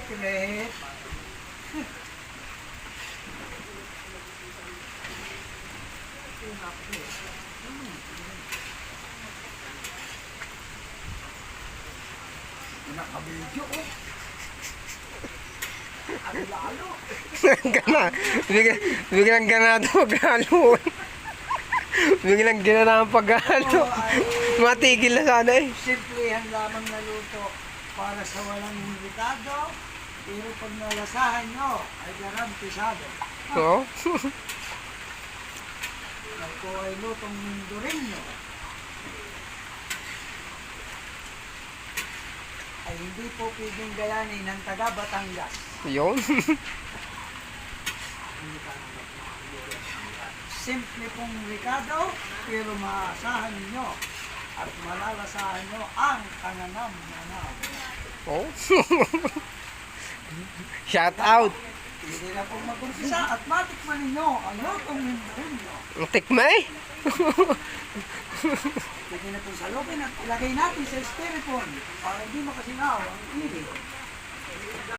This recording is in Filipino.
Secret. Nakabidyo oh. Ang lalo. Gana. Biglang gana ito paghalo. Biglang gana ang paghalo. Matigil na sana eh. Simplihan lamang na luto para sa walang invitado. Pero pag nalasahan nyo, ay garantisado. Oo. Ako ay lutong Mindoreño. Ay hindi po pwedeng gayanin ng taga Batangas. Yun. Simple pong Ricardo, pero maasahan nyo at malalasahan nyo ang kananam-nanam. Oh. Shout out. Hindi na pong mag-umpisa at matikman ninyo ang lutong Mindoreño. Tikmay. Pwede na pong salubin at ilagay natin sa styrofoam para hindi makasingaw ang ilig.